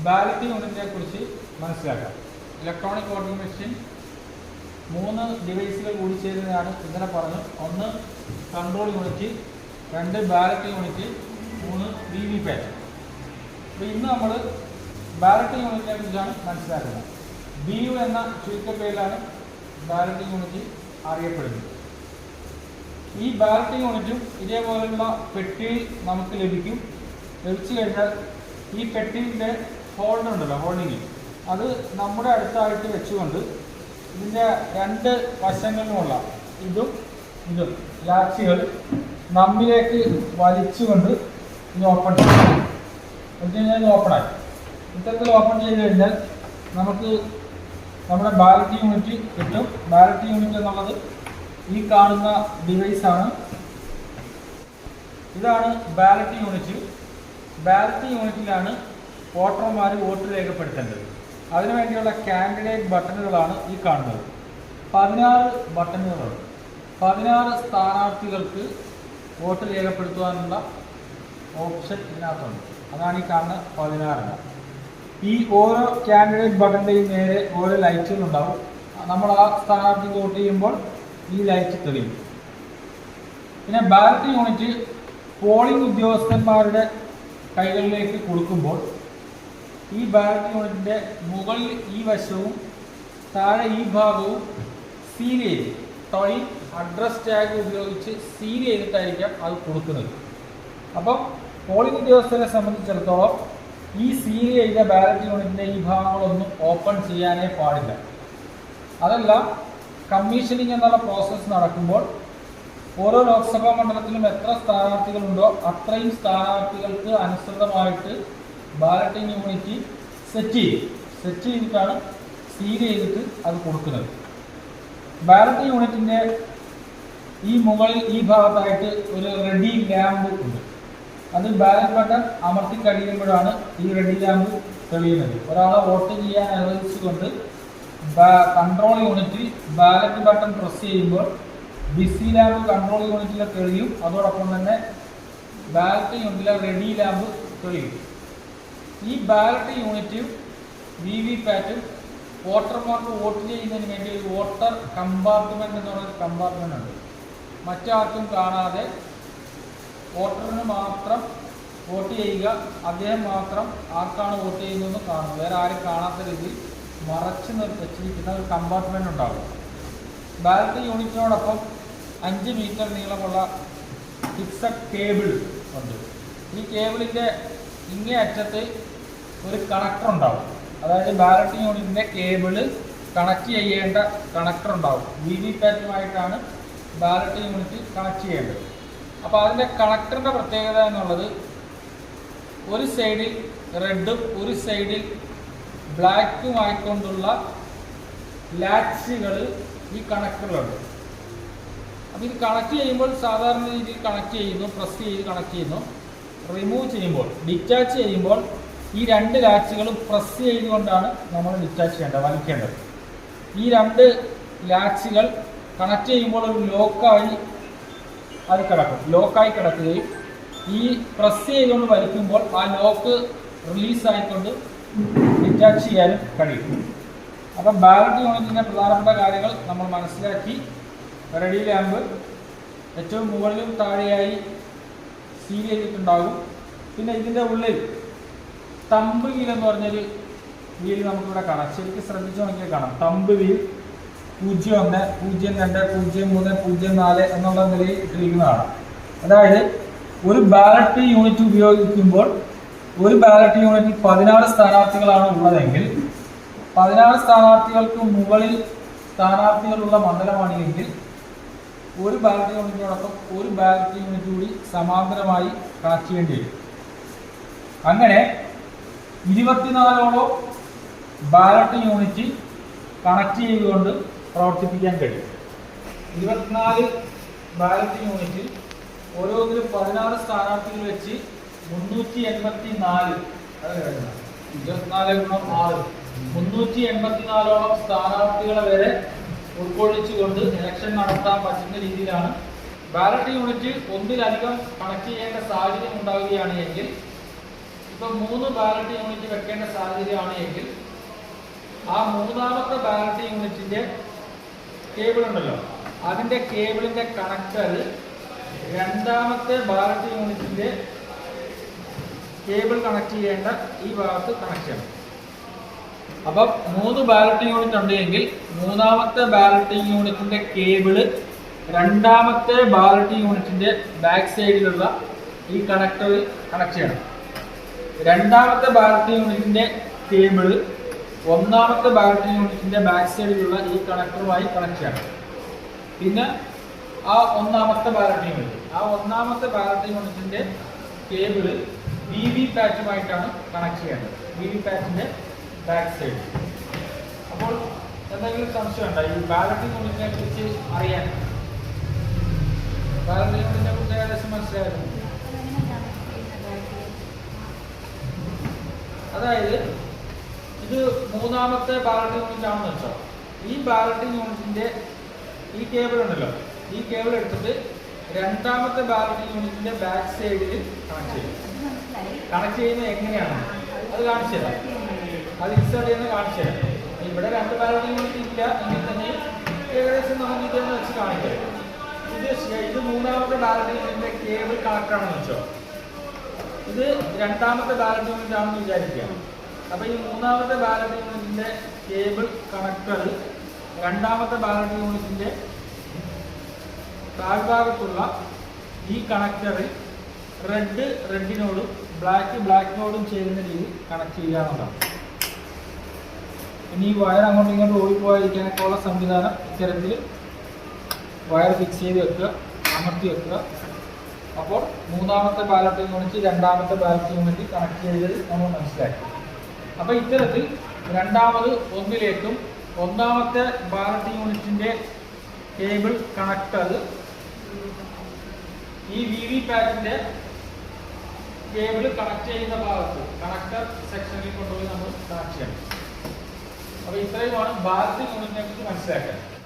Ballot യൂണിറ്റിനെ കുറിച്ച് മനസ്സിലാക്കാം. Electronic voting machine 3 ഡിവൈസുകൾ കൂടി ചേരുന്നതാണ്. ഇങ്ങനെ പറഞ്ഞു: 1 control unit, 2 ballot unit, 3 VVPAT. അപ്പോൾ ഇന്ന് നമ്മൾ ബാലറ്റ് യൂണിറ്റിനെ കുറിച്ചാണ് മനസ്സിലാക്കുന്നത്. BU എന്ന ചുരുക്കപ്പേരിലാണ് ബാലറ്റ് യൂണിറ്റ് അറിയപ്പെടുന്നത്. ഈ ബാലറ്റ് യൂണിറ്റും ഇതേപോലുള്ള പെട്ടിയിൽ നമുക്ക് ലഭിച്ചു കഴിഞ്ഞാൽ ഈ പെട്ടിയുടെ ഹോൾഡർ ഉണ്ടല്ലോ, ഹോൾഡിങ്, അത് നമ്മുടെ അടുത്തായിട്ട് വെച്ചുകൊണ്ട് ഇതിൻ്റെ 2 വശങ്ങളിലുമുള്ള ഇതും ലാച്ചുകൾ നമ്മിലേക്ക് വലിച്ചുകൊണ്ട് ഇത് ഓപ്പൺ ചെയ്യും. ഇത് ഓപ്പണായി ഇത്തരത്തിൽ ഓപ്പൺ ചെയ്ത് കഴിഞ്ഞാൽ നമുക്ക് നമ്മുടെ ബാലറ്റ് യൂണിറ്റ് കിട്ടും. ബാലറ്റ് യൂണിറ്റ് എന്നുള്ളത് ഈ കാണുന്ന ഡിവൈസാണ്. ഇതാണ് ബാലറ്റ് യൂണിറ്റ്. ബാലറ്റ് യൂണിറ്റിലാണ് വോട്ടർമാർ വോട്ട് രേഖപ്പെടുത്തേണ്ടത്. അതിനുവേണ്ടിയുള്ള കാൻഡിഡേറ്റ് ബട്ടണുകളാണ് ഈ കാണുന്നത്. 16 ബട്ടണുകളുണ്ട്. 16 സ്ഥാനാർത്ഥികൾക്ക് വോട്ട് രേഖപ്പെടുത്തുവാനുള്ള ഓപ്ഷൻ ഇതിനകത്തുണ്ട്. അതാണ് ഈ കാണുന്ന 16. ഈ ഓരോ കാൻഡിഡേറ്റ് ബട്ടണിൻ്റെയും നേരെ ഓരോ ലൈറ്റുകളുണ്ടാവും. നമ്മൾ ആ സ്ഥാനാർത്ഥി വോട്ട് ചെയ്യുമ്പോൾ ഈ ലൈറ്റ് തെളിയും. പിന്നെ ബാലറ്റ് യൂണിറ്റ് പോളിംഗ് ഉദ്യോഗസ്ഥന്മാരുടെ കൈകളിലേക്ക് കൊടുക്കുമ്പോൾ ഈ ബാലറ്റ് യൂണിറ്റിൻ്റെ മുകളിൽ ഈ വശവും താഴെ ഈ ഭാഗവും സീൽ ചെയ്ത് ടോയ് അഡ്രസ് ടാഗ് ഉപയോഗിച്ച് സീൽ ചെയ്തിട്ടായിരിക്കാം അത് കൊടുക്കുന്നത്. അപ്പം പോളിംഗ് ഉദ്യോഗസ്ഥരെ സംബന്ധിച്ചിടത്തോളം ഈ സീൽ ചെയ്ത ബാലറ്റ് യൂണിറ്റിൻ്റെ ഈ ഭാഗങ്ങളൊന്നും ഓപ്പൺ ചെയ്യാനേ പാടില്ല. അതല്ല, കമ്മീഷനിങ് എന്നുള്ള പ്രോസസ്സ് നടക്കുമ്പോൾ ഓരോ ലോക്സഭാ മണ്ഡലത്തിലും എത്ര സ്ഥാനാർത്ഥികളുണ്ടോ അത്രയും സ്ഥാനാർത്ഥികൾക്ക് അനുസൃതമായിട്ട് ബാലറ്റിംഗ് യൂണിറ്റ് സെറ്റ് ചെയ്തിട്ടാണ് സീൽ ചെയ്തിട്ട് അത് കൊടുക്കുന്നത്. ബാലറ്റ് യൂണിറ്റിൻ്റെ ഈ മുകളിൽ ഈ ഭാഗത്തായിട്ട് ഒരു റെഡി ലാമ്പ് ഉണ്ട്. അത് ബാലറ്റ് ബട്ടൺ അമർത്തി കഴിയുമ്പോഴാണ് ഈ റെഡി ലാമ്പ് തെളിയുന്നത്. ഒരാളെ വോട്ട് ചെയ്യാൻ അനുവദിച്ചുകൊണ്ട് control unit ballot button press ചെയ്യുമ്പോൾ ബിസി ലാമ്പ് കൺട്രോൾ യൂണിറ്റിലെ തെളിയും. അതോടൊപ്പം തന്നെ ബാലറ്റ് യൂണിറ്റിലെ റെഡി ലാമ്പ് തെളിയും. ഈ ബാലറ്റ് യൂണിറ്റും VVPATും വോട്ടർമാർക്ക് വോട്ട് ചെയ്യുന്നതിന് വേണ്ടി ഒരു വോട്ടർ കമ്പാർട്ട്മെന്റ് എന്ന് പറയുന്ന കമ്പാർട്ട്മെന്റ് ഉണ്ട്. മറ്റാർക്കും കാണാതെ വോട്ടറിന് മാത്രം വോട്ട് ചെയ്യുക, അദ്ദേഹം മാത്രം ആർക്കാണ് വോട്ട് ചെയ്യുന്നതെന്ന് കാണും. വേറെ ആരും കാണാത്ത രീതിയിൽ മറച്ചു വെച്ചിരിക്കുന്ന ഒരു കമ്പാർട്ട്മെന്റ് ഉണ്ടാകും. ബാലറ്റ് യൂണിറ്റിനോടൊപ്പം 5 മീറ്റർ നീളമുള്ള ഫിക്സഡ് കേബിൾ ഉണ്ട്. ഈ കേബിളിൻ്റെ ഇങ്ങേ അറ്റത്ത് ഒരു കണക്ടർ ഉണ്ടാവും. അതായത് ബാലറ്റ് യൂണിറ്റിൻ്റെ കേബിള് കണക്ട് ചെയ്യേണ്ട കണക്ടർ ഉണ്ടാവും. VVPATുമായിട്ടാണ് ബാലറ്റ് യൂണിറ്റ് കണക്ട് ചെയ്യേണ്ടത്. അപ്പോൾ അതിൻ്റെ കണക്ടറിൻ്റെ പ്രത്യേകത എന്നുള്ളത് ഒരു സൈഡിൽ റെഡും ഒരു സൈഡിൽ ബ്ലാക്കുമായിക്കൊണ്ടുള്ള ലാച്ചുകൾ ഈ കണക്ടറിലുണ്ട്. അപ്പോൾ ഇത് കണക്ട് ചെയ്യുമ്പോൾ സാധാരണ രീതിയിൽ കണക്ട് ചെയ്യുന്നു, പ്രസ് ചെയ്ത് കണക്ട് ചെയ്യുന്നു. റിമൂവ് ചെയ്യുമ്പോൾ, ഡിറ്റാച്ച് ചെയ്യുമ്പോൾ ഈ 2 ലാച്ചുകളും പ്രസ് ചെയ്തുകൊണ്ടാണ് നമ്മൾ ഡിറ്റാച്ച് ചെയ്യേണ്ടത്, വലിക്കേണ്ടത്. ഈ 2 ലാച്ചുകൾ കണക്ട് ചെയ്യുമ്പോൾ ഒരു ലോക്കായി കിടക്കുകയും ഈ പ്രസ് ചെയ്തുകൊണ്ട് വലിക്കുമ്പോൾ ആ ലോക്ക് റിലീസായിക്കൊണ്ട് ഡിറ്റാച്ച് ചെയ്യാനും കഴിയും. അപ്പം ബാലറ്റ് യൂണിറ്റിൻ്റെ പ്രധാനപ്പെട്ട കാര്യങ്ങൾ നമ്മൾ മനസ്സിലാക്കി. റെഡി ലാമ്പ് ഏറ്റവും മുകളിലും താഴെയായി സീൽ ചെയ്തിട്ടുണ്ടാകും. പിന്നെ ഇതിൻ്റെ ഉള്ളിൽ തമ്പ് വീൽ എന്ന് പറഞ്ഞൊരു വീൽ നമുക്കിവിടെ കാണാം. ശരിക്കും ശ്രദ്ധിച്ചു നോക്കിയാൽ കാണാം. തമ്പ് വീൽ 01, 02, 03, 04 എന്നുള്ള നിലയിൽ ഇട്ടിരിക്കുന്നതാണ്. അതായത് ഒരു ബാലറ്റ് യൂണിറ്റ് ഉപയോഗിക്കുമ്പോൾ ഒരു ബാലറ്റ് യൂണിറ്റിൽ 16 സ്ഥാനാർത്ഥികളാണ് ഉള്ളതെങ്കിൽ 16 സ്ഥാനാർത്ഥികൾക്ക് മുകളിൽ സ്ഥാനാർത്ഥികളുള്ള മണ്ഡലമാണെങ്കിൽ ഒരു ബാലറ്റ് യൂണിറ്റിനോടൊപ്പം ഒരു ബാലറ്റ് യൂണിറ്റ് കൂടി സമാന്തരമായി കണക്ട് ചെയ്യേണ്ടി വരും. അങ്ങനെ 24ഓളം ബാലറ്റ് യൂണിറ്റ് കണക്ട് ചെയ്തുകൊണ്ട് പ്രവർത്തിപ്പിക്കാൻ കഴിയും. 24 ബാലറ്റ് യൂണിറ്റ് ഓരോന്നിലും 16 സ്ഥാനാർത്ഥികൾ വെച്ച് 384, 24 × 6 384ഓളം സ്ഥാനാർത്ഥികളെ വരെ ഉൾക്കൊള്ളിച്ചുകൊണ്ട് ഇലക്ഷൻ നടത്താൻ പറ്റുന്ന രീതിയിലാണ് ബാലറ്റ് യൂണിറ്റ്. ഒന്നിലധികം കണക്ട് ചെയ്യേണ്ട സാഹചര്യം ഉണ്ടാവുകയാണ് എങ്കിൽ ഇപ്പൊ 3 ബാലറ്റ് യൂണിറ്റ് വെക്കേണ്ട സാഹചര്യമാണ് എങ്കിൽ ആ മൂന്നാമത്തെ ബാലറ്റ് യൂണിറ്റിന്റെ കേബിൾ ഉണ്ടല്ലോ, അതിന്റെ കേബിളിന്റെ കണക്ടർ രണ്ടാമത്തെ ബാലറ്റ് യൂണിറ്റിന്റെ കേബിൾ കണക്ട് ചെയ്യേണ്ട ഈ ഭാഗത്ത് കണക്ട് ചെയ്യണം. അപ്പൊ 3 ബാലറ്റ് യൂണിറ്റ് ഉണ്ടെങ്കിൽ മൂന്നാമത്തെ ബാലറ്റ് യൂണിറ്റിന്റെ കേബിള് രണ്ടാമത്തെ ബാലറ്റ് യൂണിറ്റിന്റെ ബാക്ക് സൈഡിലുള്ള ഈ കണക്ടറിൽ കണക്ട് ചെയ്യണം. രണ്ടാമത്തെ ബാലറ്റ് യൂണിറ്റിന്റെ കേബിള് ഒന്നാമത്തെ ബാലറ്റ് യൂണിറ്റിന്റെ ബാക്ക് സൈഡിലുള്ള ഈ കണക്ടറുമായി കണക്ട് ചെയ്യണം. പിന്നെ ആ ഒന്നാമത്തെ ബാലറ്റ് യൂണിറ്റിന്റെ കേബിള് VV പാറ്റുമായിട്ടാണ് കണക്ട് ചെയ്യേണ്ടത്, VV പാറ്റിന്റെ ബാക്ക് സൈഡ്. അപ്പോൾ എന്തെങ്കിലും സംശയം ഉണ്ടോ ഈ ബാലറ്റ് യൂണിറ്റിനെ കുറിച്ച് അറിയാൻ? ബാലറ്റ് യൂണിറ്റിനെ കുറിച്ച് ഏകദേശം മനസ്സിലായിരുന്നു. അതായത് ഇത് മൂന്നാമത്തെ ബാലറ്റ് യൂണിറ്റ് ആണെന്ന് വെച്ചോ, ഈ ബാലറ്റ് യൂണിറ്റിന്റെ ഈ കേബിൾ ഉണ്ടല്ലോ, ഈ കേബിൾ എടുത്തിട്ട് രണ്ടാമത്തെ ബാലറ്റ് യൂണിറ്റിന്റെ ബാക്ക് സൈഡിൽ കണക്ട് ചെയ്യും. കണക്ട് ചെയ്യുന്നത് എങ്ങനെയാണ് അത് കാണിച്ചു തരാം, അത് ഇൻസേർട്ട് ചെയ്യുന്നത് കാണിച്ചു തരാം. ഇവിടെ 2 ബാലറ്റ് യൂണിറ്റ് ഇല്ല എങ്കിൽ തന്നെ ഏകദേശം നമുക്ക് ഇതെന്ന് വെച്ച് കാണിക്കാം. ഇത് മൂന്നാമത്തെ ബാലറ്റ് യൂണിറ്റിന്റെ കേബിൾ കണക്ട് ആണെന്ന് വെച്ചോ, ഇത് രണ്ടാമത്തെ ബാലറ്റ് യൂണിറ്റ് ആണെന്ന് വിചാരിക്കുക. അപ്പൊ ഈ മൂന്നാമത്തെ ബാലറ്റ് യൂണിറ്റിന്റെ കേബിൾ കണക്ടർ രണ്ടാമത്തെ ബാലറ്റ് യൂണിറ്റിന്റെ താഴ്ഭാഗത്തുള്ള ഈ കണക്ടറിൽ റെഡിനോടും ബ്ലാക്കിനോടും ചേരുന്ന രീതിയിൽ കണക്ട് ചെയ്യാവുന്നതാണ്. ഇനി ഈ വയർ അങ്ങോട്ടും ഇങ്ങോട്ടും ഓടിപ്പോയിരിക്കാനൊക്കെ ഉള്ള സംവിധാനം ഇത്തരത്തിൽ വയർ ഫിക്സ് ചെയ്ത് വെക്കുക, അമർത്തി വെക്കുക. അപ്പോൾ മൂന്നാമത്തെ ബാലറ്റ് യൂണിറ്റ് രണ്ടാമത്തെ ബാലറ്റ് യൂണിറ്റ് കണക്ട് ചെയ്തത് നമ്മൾ മനസ്സിലാക്കി. അപ്പോൾ ഇത്തരത്തിൽ രണ്ടാമത് ഒന്നിലേക്കും ഒന്നാമത്തെ ബാലറ്റ് യൂണിറ്റിന്റെ കേബിൾ കണക്ടർ ഈ VV പാറ്റിന്റെ കേബിൾ കണക്ട് ചെയ്യുന്ന ഭാഗത്ത് കണക്ടർ സെക്ഷനിൽ കൊണ്ടുപോയി നമ്മൾ കണക്ട് ചെയ്യണം. അപ്പോൾ ഇത്രയുമാണ് ബാലറ്റ് യൂണിറ്റിനെ കുറിച്ച് മനസ്സിലാക്കാൻ.